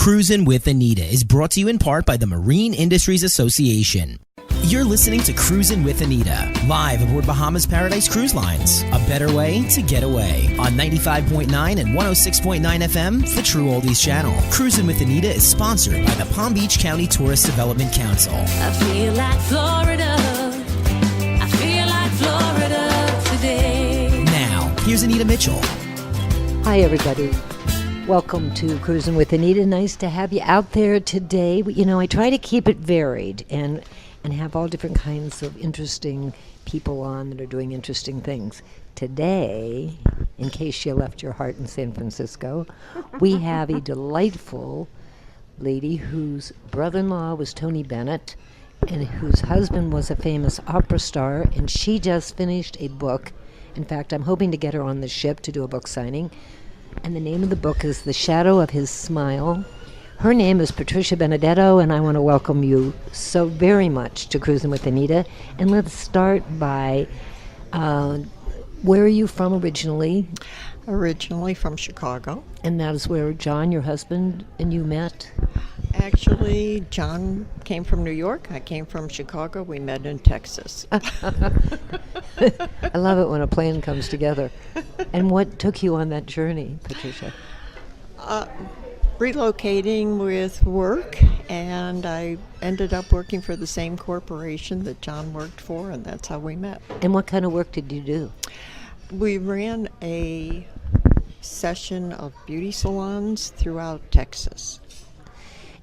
Cruisin with Anita is brought to you in part by the Marine Industries Association. You're listening to Cruisin with Anita, live aboard Bahamas Paradise Cruise Lines. A better way to get away. On 95.9 and 106.9 FM, the True Oldies channel. Cruisin with Anita is sponsored by the Palm Beach County Tourist Development Council. I feel like Florida. I feel like Florida today. Now, here's Anita Mitchell. Hi, everybody. Welcome to Cruisin with Anita. Nice to have you out there today. You know, I try to keep it varied and have all different kinds of interesting people on that are doing interesting things. Today, in case you left your heart in San Francisco, we have a delightful lady whose brother-in-law was Tony Bennett and whose husband was a famous opera star, and she just finished a book. In fact, I'm hoping to get her on the ship to do a book signing. And the name of the book is The Shadow of His Smile. Her name is Patricia Benedetto, and I want to welcome you so very much to Cruisin with Anita. And let's start by, where are you from originally? Originally from Chicago. And that is where John, your husband, and you met? Actually, John came from New York. I came from Chicago. We met in Texas. I love it when a plan comes together. And what took you on that journey, Patricia? Relocating with work, and I ended up working for the same corporation that John worked for, and that's how we met. And what kind of work did you do? We ran a session of beauty salons throughout Texas.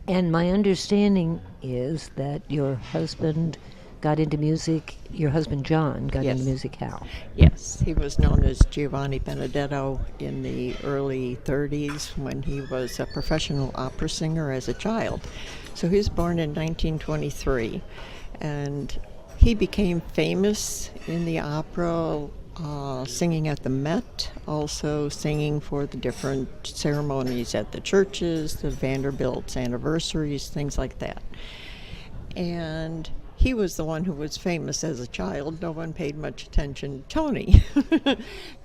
And my understanding is that your husband got into music, your husband John got Yes. into music how? Yes, he was known as Giovanni Benedetto in the early 30s when he was a professional opera singer as a child. So he was born in 1923, and he became famous in the opera, singing at the Met, also singing for the different ceremonies at the churches, the Vanderbilt's anniversaries, things like that. And he was the one who was famous as a child. No one paid much attention to Tony.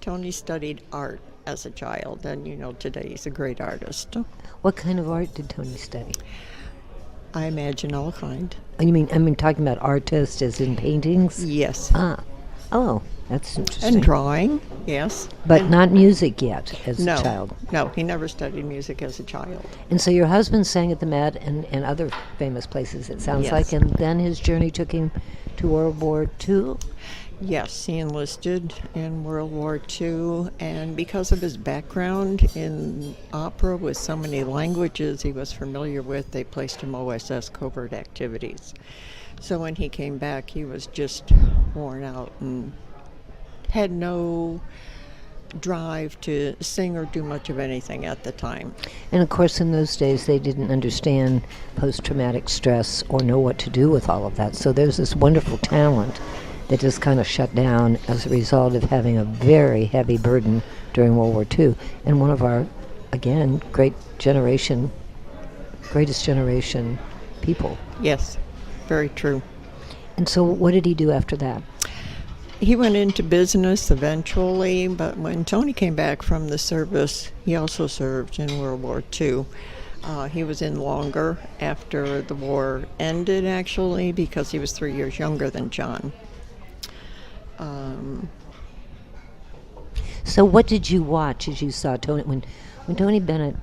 Tony studied art as a child, and you know, today he's a great artist. What kind of art did Tony study? I imagine all kind. Oh, you mean, talking about artists as in paintings? Yes. Oh, that's interesting. And drawing, yes. But And not music yet as no, a child. No, he never studied music as a child. And so your husband sang at the Met and other famous places, it sounds Yes. like, and then his journey took him to World War II? Yes, he enlisted in World War II, and because of his background in opera with so many languages he was familiar with, they placed him OSS covert activities. So when he came back, he was just worn out and had no drive to sing or do much of anything at the time. And of course, in those days, they didn't understand post-traumatic stress or know what to do with all of that. So there's this wonderful talent that just kind of shut down as a result of having a very heavy burden during World War II. And one of our, again, greatest generation people. Yes, very true. And so what did he do after that? He went into business eventually, but when Tony came back from the service, he also served in World War II. He was in longer after the war ended, actually, because he was 3 years younger than John. So what did you watch as you saw Tony, when Tony Bennett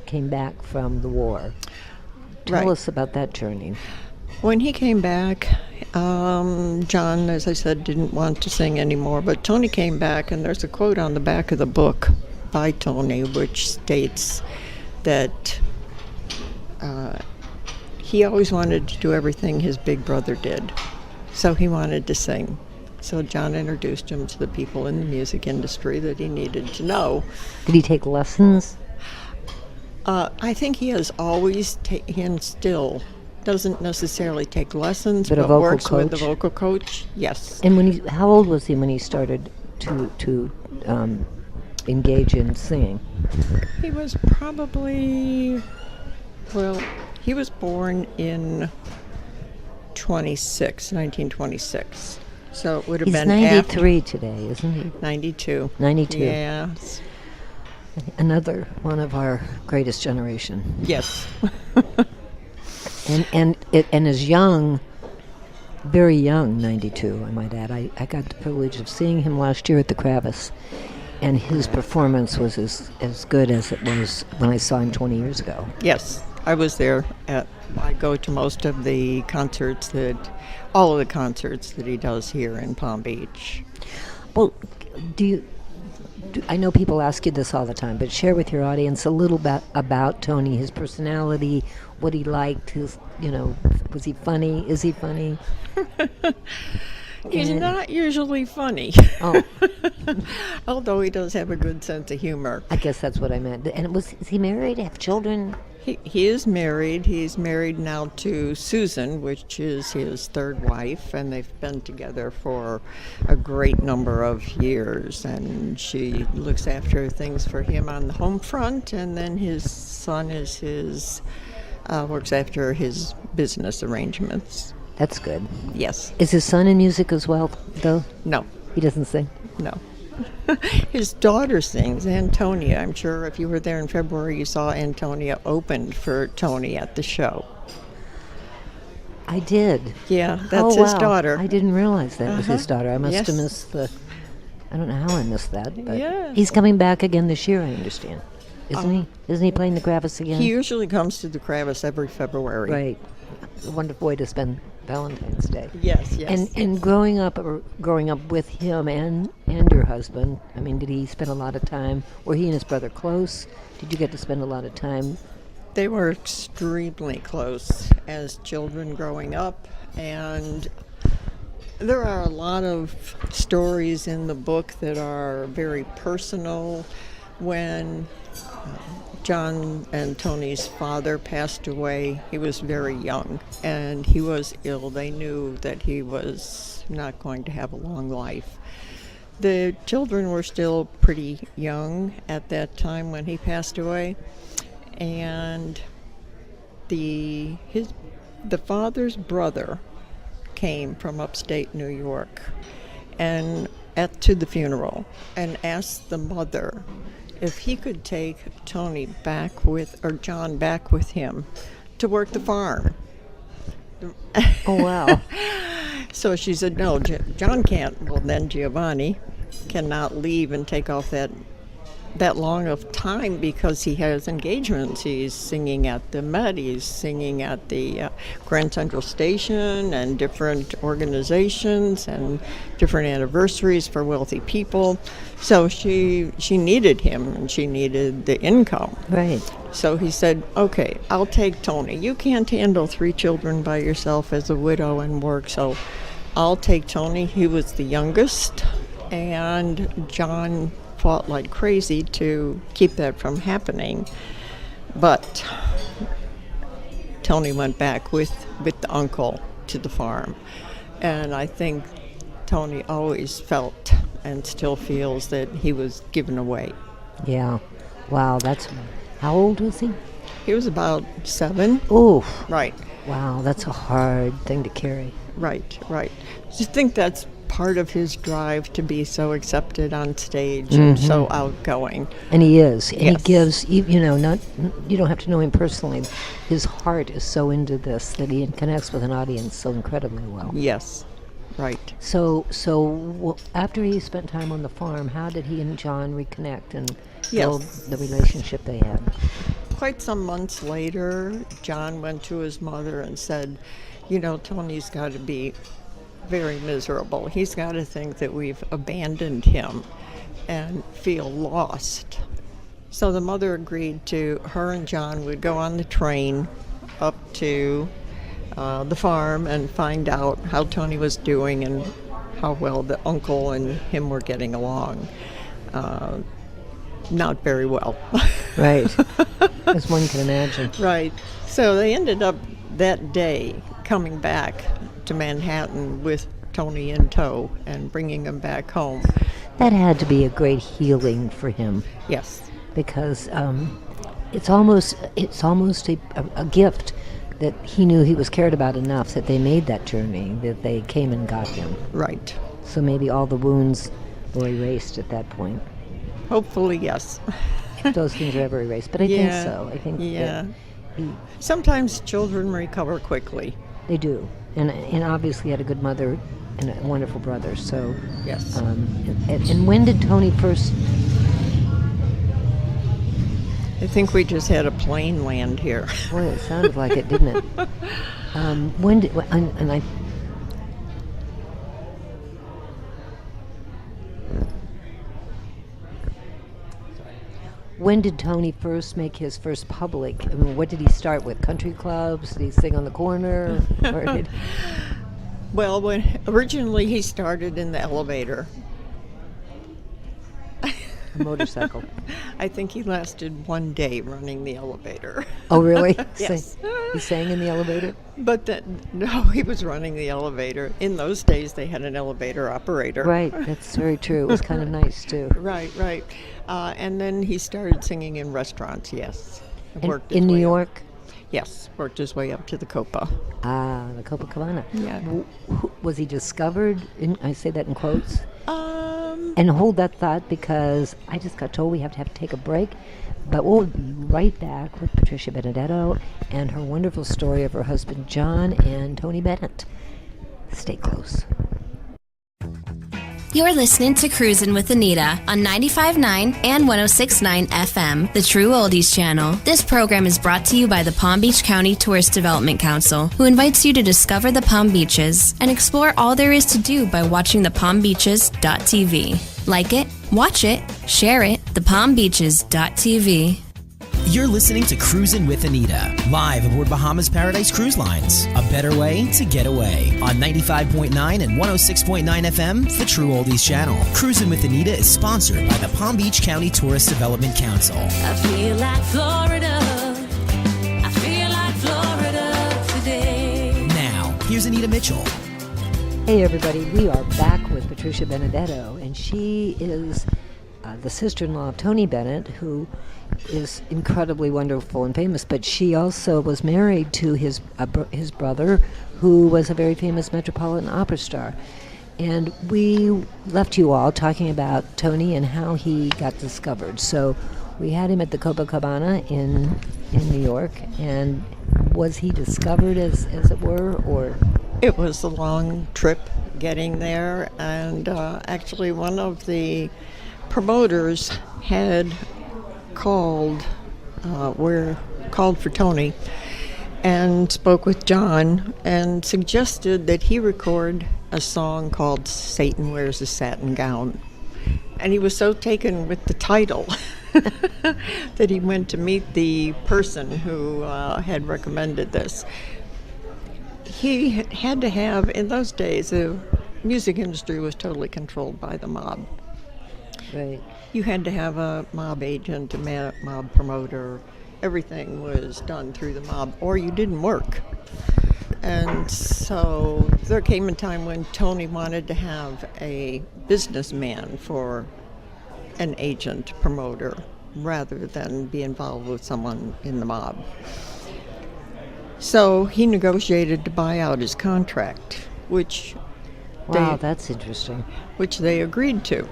came back from the war? Tell Right. us about that journey. When he came back, John, as I said, didn't want to sing anymore, but Tony came back, and there's a quote on the back of the book by Tony which states that he always wanted to do everything his big brother did, so he wanted to sing. So John introduced him to the people in the music industry that he needed to know. Did he take lessons? I think he has always taken, still doesn't necessarily take lessons, But a but vocal works with the coach? vocal coach. Yes. And how old was he when he started to engage in singing? He was probably, well, he was born in 1926. So it would have He's been 93 today, isn't he? 92. 92. Yes. Another one of our greatest generation. Yes. And as young, very young, 92, I might add. I got the privilege of seeing him last year at the Kravis, and his performance was as good as it was when I saw him 20 years ago. Yes, I was there. I go to most of the concerts all of the concerts that he does here in Palm Beach. Well, I know people ask you this all the time, but share with your audience a little bit about Tony, his personality, what he liked, was he funny? Is he funny? He's not usually funny. Oh. Although he does have a good sense of humor. I guess that's what I meant. And is he married, have children? He is married. He's married now to Susan, which is his third wife, and they've been together for a great number of years. And she looks after things for him on the home front, and then his son works after his business arrangements. That's good. Yes. Is his son in music as well, though? No. He doesn't sing? No. His daughter sings, Antonia. I'm sure if you were there in February, you saw Antonia opened for Tony at the show. I did. Yeah, that's his wow. daughter. I didn't realize that was his daughter. I must Yes. have missed I don't know how I missed that. But Yes. he's coming back again this year, I understand. Isn't he? Isn't he playing the Kravis again? He usually comes to the Kravis every February. Right. A wonderful way to spend Valentine's Day. Yes. And growing up with him and your husband, I mean, did he spend a lot of time? Were he and his brother close? Did you get to spend a lot of time? They were extremely close as children growing up, and there are a lot of stories in the book that are very personal. When John and Tony's father passed away, he was very young, and he was ill. They knew that he was not going to have a long life. The children were still pretty young at that time when he passed away, and the father's brother came from upstate New York and to the funeral and asked the mother if he could take John back with him to work the farm. Oh, wow. So she said, no, John can't. Well, then Giovanni cannot leave and take off that long of time because he has engagements. He's singing at the Met, he's singing at the Grand Central Station and different organizations and different anniversaries for wealthy people. So she needed him and she needed the income. Right. So he said, okay, I'll take Tony. You can't handle 3 children by yourself as a widow and work, so I'll take Tony. He was the youngest, and John fought like crazy to keep that from happening. But Tony went back with the uncle to the farm. And I think Tony always felt and still feels that he was given away. Yeah. Wow, how old was he? He was about 7. Oh. Right. Wow, that's a hard thing to carry. Right. I think that's part of his drive to be so accepted on stage and so outgoing. And he is. And Yes. he gives, you don't have to know him personally. His heart is so into this that he connects with an audience so incredibly well. Yes, right. So after he spent time on the farm, how did he and John reconnect and build Yes. the relationship they had? Quite some months later, John went to his mother and said, Tony's got to be very miserable. He's got to think that we've abandoned him and feel lost. So the mother agreed her and John would go on the train up to the farm and find out how Tony was doing and how well the uncle and him were getting along. Not very well. Right. As one can imagine. Right. So they ended up that day coming back to Manhattan with Tony in tow and bringing him back home. That had to be a great healing for him. Yes. Because it's almost a gift that he knew he was cared about enough that they made that journey, that they came and got him. Right. So maybe all the wounds were erased at that point. Hopefully, yes. if those things are ever erased. But I think so. I think Yeah. that Sometimes children recover quickly. they do. And obviously had a good mother and a wonderful brother. So, Yes. and when did Tony first... I think we just had a plane land here. Boy, it sounded like it, didn't it? When did... And I... When did Tony first make his first public? I mean, what did he start with? Country clubs? Did he sing on the corner? Or did, Well, when originally he started in the elevator. a motorcycle? I think he lasted one day running the elevator. Oh, really? Yes. He sang in the elevator? But then, no, he was running the elevator. In those days, they had an elevator operator. Right, that's very true. It was kind of nice, too. Right, right. And then he started singing in restaurants, yes. In New York? Yes, worked his way up to the Copa. Ah, the Copacabana. Yeah. Was he discovered? I say that in quotes. Um, And hold that thought, because I just got told we have to take a break. But we'll be right back with Patricia Benedetto and her wonderful story of her husband John and Tony Bennett. Stay close. You're listening to Cruisin' with Anita on 95.9 and 106.9 FM, the True Oldies channel. This program is brought to you by the Palm Beach County Tourist Development Council, who invites you to discover the Palm Beaches and explore all there is to do by watching thepalmbeaches.tv. Like it, watch it, share it, thepalmbeaches.tv. You're listening to Cruisin' with Anita, live aboard Bahamas Paradise Cruise Lines. A better way to get away on 95.9 and 106.9 FM, the True Oldies channel. Cruisin' with Anita is sponsored by the Palm Beach County Tourist Development Council. I feel like Florida. I feel like Florida today. Now, here's Anita Mitchell. Hey everybody, we are back with Patricia Benedetto, and she is the sister-in-law of Tony Bennett, who is incredibly wonderful and famous, but she also was married to his brother, who was a very famous Metropolitan Opera star. And we left you all talking about Tony and how he got discovered. So we had him at the Copacabana in New York, and was he discovered, as it were, or... It was a long trip getting there, and actually one of the promoters had called for Tony and spoke with John and suggested that he record a song called Satan Wears a Satin Gown. And he was so taken with the title that he went to meet the person who had recommended this. He had to have, in those days, the music industry was totally controlled by the mob. Right. You had to have a mob agent, a mob promoter. Everything was done through the mob, or you didn't work. And so there came a time when Tony wanted to have a businessman for an agent promoter rather than be involved with someone in the mob. So he negotiated to buy out his contract, which That's interesting. which they agreed to.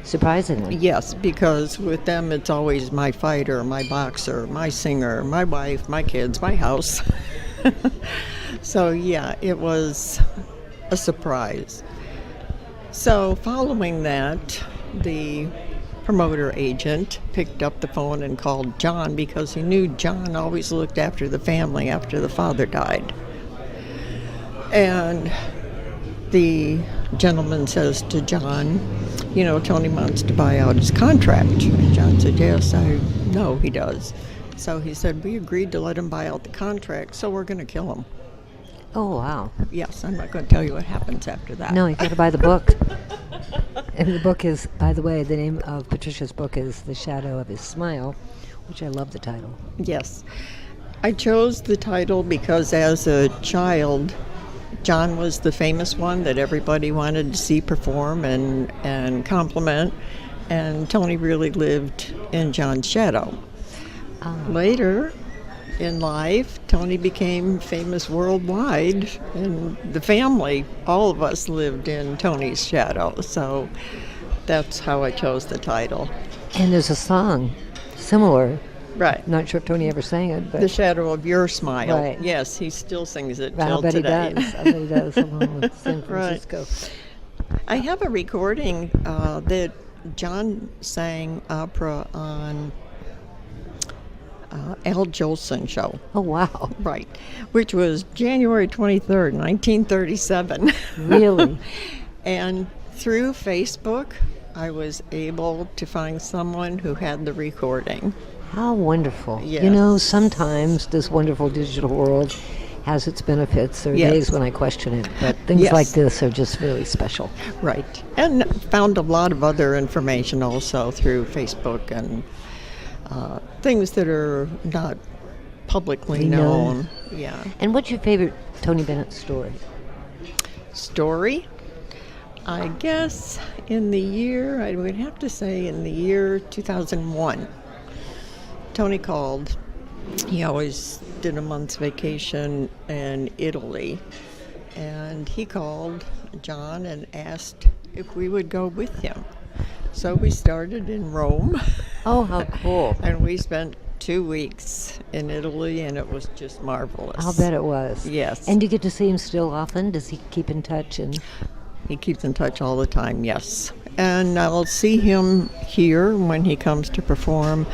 Surprisingly. Yes, because with them it's always my fighter, my boxer, my singer, my wife, my kids, my house. So yeah, it was a surprise. So following that, the promoter agent picked up the phone and called John, because he knew John always looked after the family after the father died. And the gentleman says to John, Tony wants to buy out his contract. And John said, yes, I know he does. So he said, we agreed to let him buy out the contract, so we're going to kill him. Oh, wow. Yes, I'm not going to tell you what happens after that. No, you got to buy the book. And the book is, by the way, the name of Patricia's book is The Shadow of His Smile, which I love the title. Yes. I chose the title because as a child, John was the famous one that everybody wanted to see perform and compliment, and Tony really lived in John's shadow. Later in life, Tony became famous worldwide, and the family, all of us, lived in Tony's shadow, so that's how I chose the title. And there's a song similar. Right. Not sure if Tony ever sang it, but The Shadow of Your Smile. Right. Yes, he still sings it I till bet today. he does. I bet he does, along with San Right. Francisco. I have a recording that John sang opera on Al Jolson show. Oh, wow. Right, which was January 23rd, 1937. Really? And through Facebook, I was able to find someone who had the recording. How wonderful. Yes. You know, sometimes this wonderful digital world has its benefits. There are Yes. days when I question it, but things Yes. like this are just really special. Right. And found a lot of other information also through Facebook and things that are not publicly known. Yeah. And what's your favorite Tony Bennett story? Story? I guess I would have to say in the year 2001, Tony called. He always did a month's vacation in Italy. And he called John and asked if we would go with him. So we started in Rome. Oh, how cool. And we spent 2 weeks in Italy, and it was just marvelous. I'll bet it was. Yes. And do you get to see him still often? Does he keep in touch? And He keeps in touch all the time, yes. And I'll see him here when he comes to perform.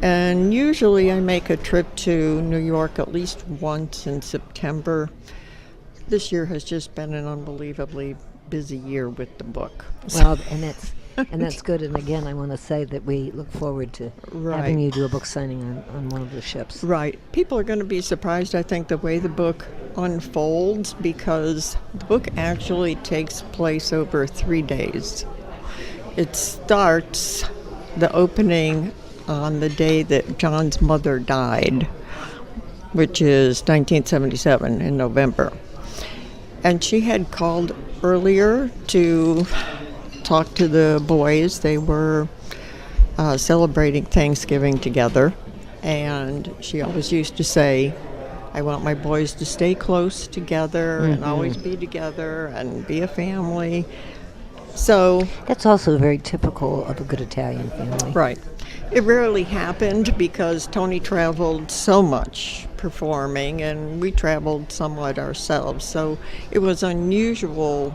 And usually I make a trip to New York at least once in September. This year has just been an unbelievably busy year with the book. well, and that's good. And again, I want to say that we look forward to Right. having you do a book signing on one of the ships. Right. People are going to be surprised, I think, the way the book unfolds, because the book actually takes place over 3 days. It starts the opening on the day that John's mother died, which is 1977 in November. And she had called earlier to talk to the boys. They were celebrating Thanksgiving together. And she always used to say, I want my boys to stay close together and always be together and be a family. So, That's also very typical of a good Italian family. right. It rarely happened because Tony traveled so much performing, and we traveled somewhat ourselves. So it was unusual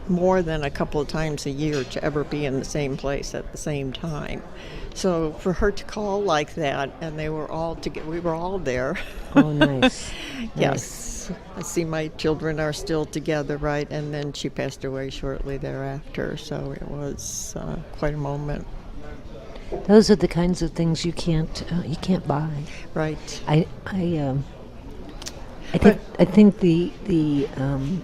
more than a couple of times a year to ever be in the same place at the same time. So for her to call like that, and they were all together, we were all there. Oh, nice. Yes. I see my children are still together, right? And then she passed away shortly thereafter. So it was quite a moment. Those are the kinds of things you can't buy. Right. I think the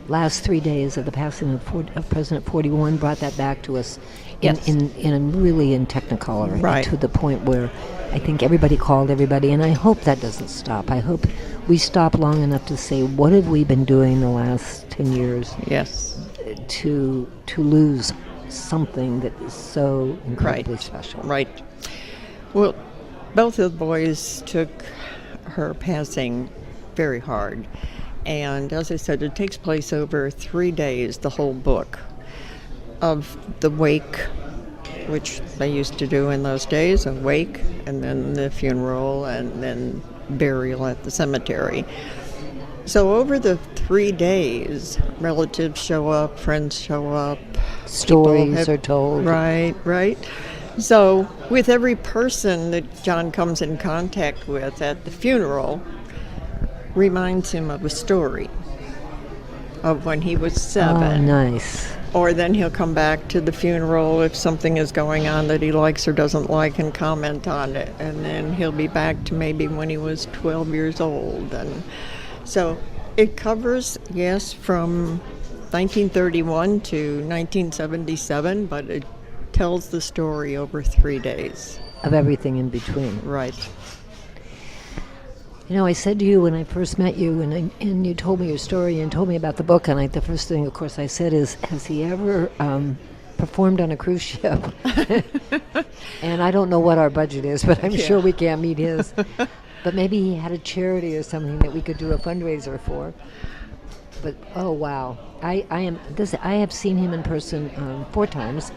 last 3 days of the passing of President 41 brought that back to us Yes. in Technicolor, Right. to the point where I think everybody called everybody, and I hope that doesn't stop. I hope we stop long enough to say, what have we been doing the last 10 years Yes. to lose something that is so incredibly Right. special. Right. Well, both of the boys took her passing very hard. And as I said, it takes place over 3 days, the whole book, of the wake, which they used to do in those days, a wake, and then the funeral, and then burial at the cemetery. So over the 3 days, relatives show up, friends show up. Stories are told. Right, right. So with every person that John comes in contact with at the funeral, reminds him of a story of when he was 7. Oh, nice. Or then he'll come back to the funeral if something is going on that he likes or doesn't like and comment on it. And then he'll be back to maybe when he was 12 years old. And so it covers, yes, from 1931 to 1977, but it tells the story over 3 days. Of everything in between. Right. You know, I said to you when I first met you, and you told me your story and told me about the book, and the first thing, of course, I said is, has he ever performed on a cruise ship? And I don't know what our budget is, but I'm sure we can't meet his. But maybe he had a charity or something that we could do a fundraiser for. But oh wow, I have seen him in person 4 times.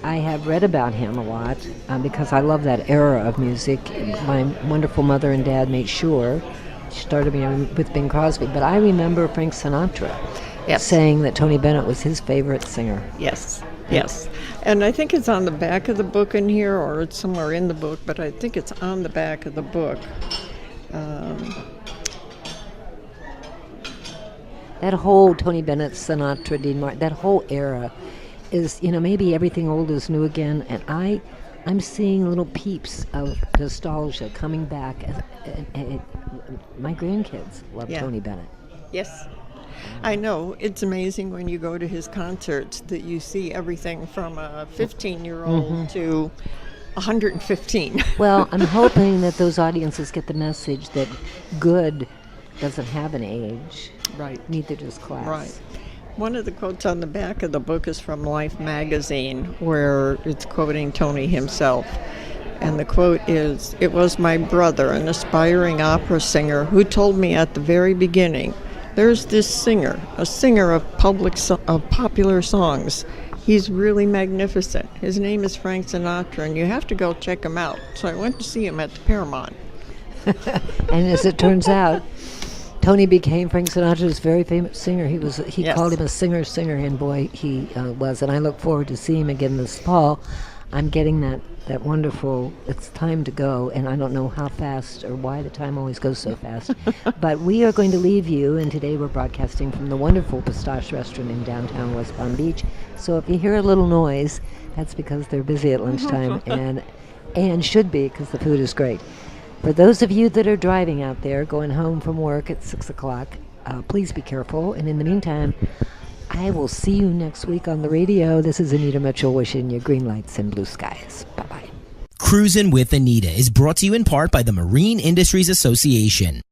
I have read about him a lot because I love that era of music. My wonderful mother and dad made sure. She started me with Bing Crosby, but I remember Frank Sinatra saying that Tony Bennett was his favorite singer. Yes, yes. And I think it's on the back of the book in here, or it's somewhere in the book, but I think it's on the back of the book. That whole Tony Bennett, Sinatra, Dean Martin, that whole era is, maybe everything old is new again, and I'm seeing little peeps of nostalgia coming back. My grandkids love Tony Bennett. Yes. I know. It's amazing when you go to his concerts that you see everything from a 15-year-old to 115. Well, I'm hoping that those audiences get the message that good doesn't have an age. Right. Neither does class. Right. One of the quotes on the back of the book is from Life magazine, where it's quoting Tony himself. And the quote is, "It was my brother, an aspiring opera singer, who told me at the very beginning, there's this singer, a singer of popular songs. He's really magnificent. His name is Frank Sinatra, and you have to go check him out." So I went to see him at the Paramount. And as it turns out, Tony became Frank Sinatra's very famous singer. He called him a singer, and boy, he was. And I look forward to seeing him again this fall. I'm getting that wonderful, it's time to go, and I don't know how fast or why the time always goes so fast. But we are going to leave you, and today we're broadcasting from the wonderful Pistache Restaurant in downtown West Palm Beach. So if you hear a little noise, that's because they're busy at lunchtime, and should be, because the food is great. For those of you that are driving out there, going home from work at 6 o'clock, please be careful. And in the meantime, I will see you next week on the radio. This is Anita Mitchell wishing you green lights and blue skies. Bye-bye. Cruisin' with Anita is brought to you in part by the Marine Industries Association.